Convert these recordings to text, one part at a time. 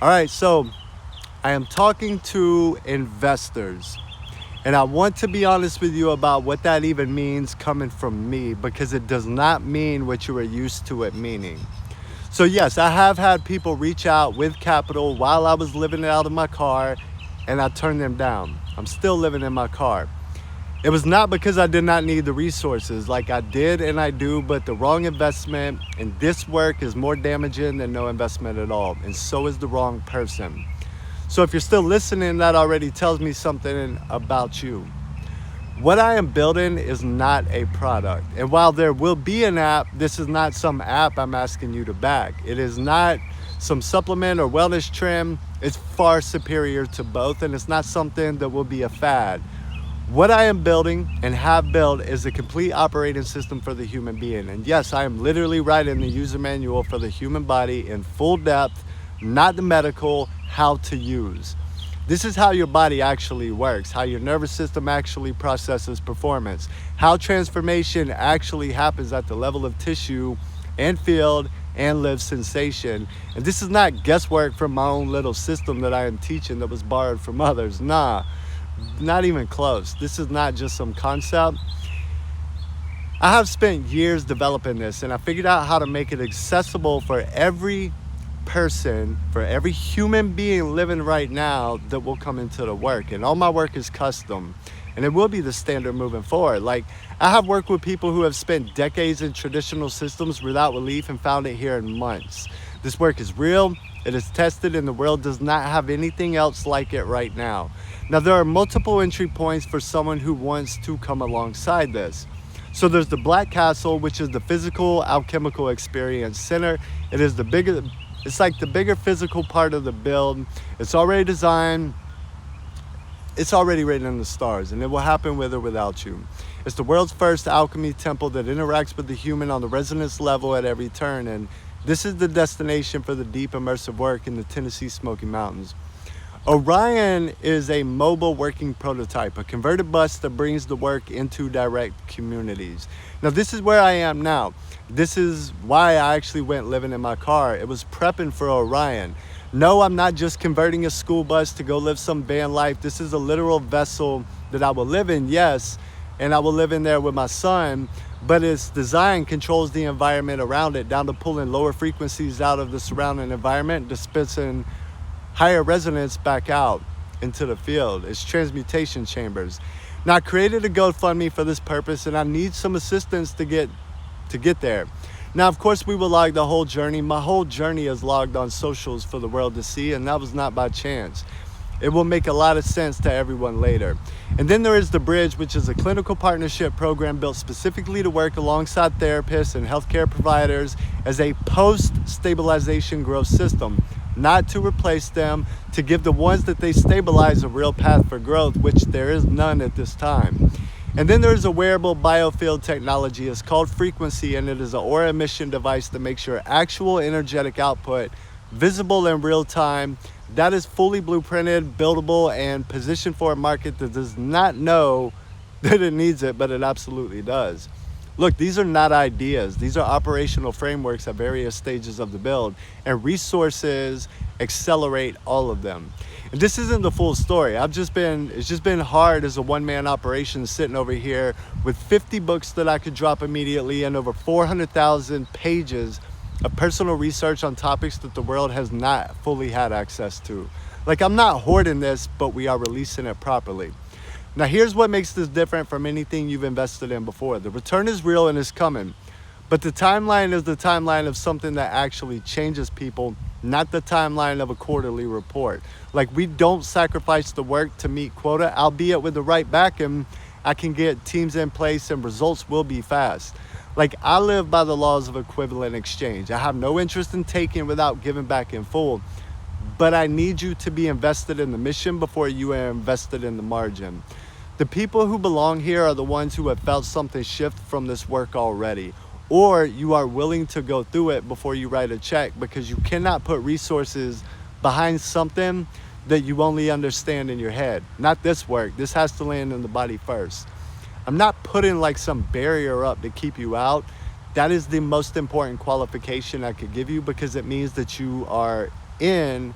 All right, so I am talking to investors. And I want to be honest with you about what that even means coming from me because it does not mean what you are used to it meaning. So, yes, I have had people reach out with capital while I was living out of my car and I turned them down. I'm still living in my car. It was not because I did not need the resources, like I did and I do, but the wrong investment in this work is more damaging than no investment at all. And so is the wrong person. So if you're still listening, that already tells me something about you. What I am building is not a product. And while there will be an app, this is not some app I'm asking you to back. It is not some supplement or wellness trim. It's far superior to both, and it's not something that will be a fad. What I am building and have built is a complete operating system for the human being. And yes, I am literally writing the user manual for the human body in full depth, not the medical, how to use. This is how your body actually works, how your nervous system actually processes performance, how transformation actually happens at the level of tissue and field and live sensation. And this is not guesswork from my own little system that I am teaching that was borrowed from others. Nah, not even close. This is not just some concept. I have spent years developing this and I figured out how to make it accessible for every person, for every human being living right now that will come into the work. And all my work is custom and it will be the standard moving forward. Like, I have worked with people who have spent decades in traditional systems without relief and found it here in months. This work is real, it is tested, and the world does not have anything else like it right now. Now, there are multiple entry points for someone who wants to come alongside this. So there's the Black Castle, which is the physical alchemical experience center. It is it's like the bigger physical part of the build. It's already designed. It's already written in the stars, and it will happen with or without you. It's the world's first alchemy temple that interacts with the human on the resonance level at every turn, and this is the destination for the deep immersive work in the Tennessee Smoky Mountains. Orion is a mobile working prototype, a converted bus that brings the work into direct communities. Now, this is where I am now. This is why I actually went living in my car. It was prepping for Orion. No, I'm not just converting a school bus to go live some van life. This is a literal vessel that I will live in, yes, and I will live in there with my son, but its design controls the environment around it, down to pulling lower frequencies out of the surrounding environment, dispensing higher resonance back out into the field. It's transmutation chambers. Now, I created a GoFundMe for this purpose, and I need some assistance to get there. Now, of course, we will log the whole journey. My whole journey is logged on socials for the world to see, and that was not by chance. It will make a lot of sense to everyone later. And then there is the Bridge, which is a clinical partnership program built specifically to work alongside therapists and healthcare providers as a post-stabilization growth system, not to replace them, to give the ones that they stabilize a real path for growth, which there is none at this time. And then there's a wearable biofield technology. It's called Frequency, and it is an aura emission device that makes your actual energetic output visible in real time. That is fully blueprinted, buildable, and positioned for a market that does not know that it needs it, but it absolutely does. Look, these are not ideas. These are operational frameworks at various stages of the build, and resources accelerate all of them. And this isn't the full story. It's just been hard as a one-man operation sitting over here with 50 books that I could drop immediately and over 400,000 pages of personal research on topics that the world has not fully had access to. Like, I'm not hoarding this, but we are releasing it properly. Now, here's what makes this different from anything you've invested in before. The return is real and is coming, but the timeline is the timeline of something that actually changes people, not the timeline of a quarterly report. Like, we don't sacrifice the work to meet quota, albeit with the right backing, I can get teams in place and results will be fast. Like, I live by the laws of equivalent exchange. I have no interest in taking without giving back in full, but I need you to be invested in the mission before you are invested in the margin. The people who belong here are the ones who have felt something shift from this work already, or you are willing to go through it before you write a check, because you cannot put resources behind something that you only understand in your head. Not this work. This has to land in the body first. I'm not putting like some barrier up to keep you out. That is the most important qualification I could give you, because it means that you are in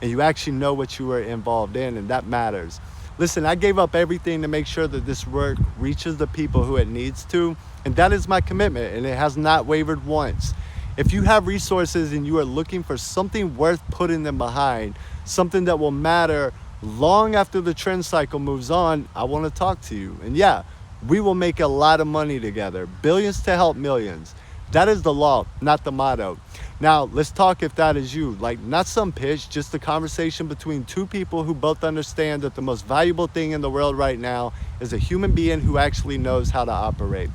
and you actually know what you were involved in, and that matters. Listen, I gave up everything to make sure that this work reaches the people who it needs to, and that is my commitment, and it has not wavered once. If you have resources and you are looking for something worth putting them behind, something that will matter long after the trend cycle moves on, I want to talk to you. And yeah, we will make a lot of money together. Billions to help millions. That is the law, not the motto. Now, let's talk if that is you. Like, not some pitch, just a conversation between two people who both understand that the most valuable thing in the world right now is a human being who actually knows how to operate.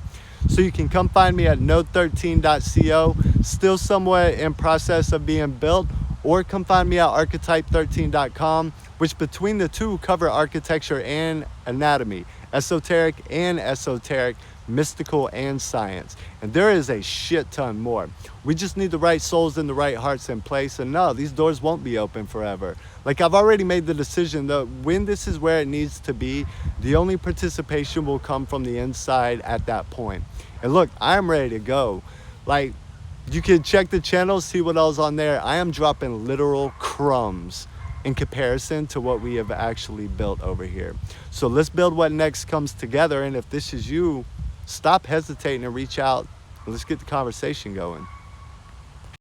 So you can come find me at node13.co, still somewhat in process of being built, or come find me at archetype13.com, which between the two cover architecture and anatomy, esoteric and esoteric, mystical and science. And there is a shit ton more. We just need the right souls and the right hearts in place. And no, these doors won't be open forever. Like, I've already made the decision that when this is where it needs to be, the only participation will come from the inside at that point. And look, I'm ready to go. Like, you can check the channel, see what else on there. I am dropping literal crumbs in comparison to what we have actually built over here. So let's build what next comes together. And if this is you, stop hesitating and reach out. Let's get the conversation going.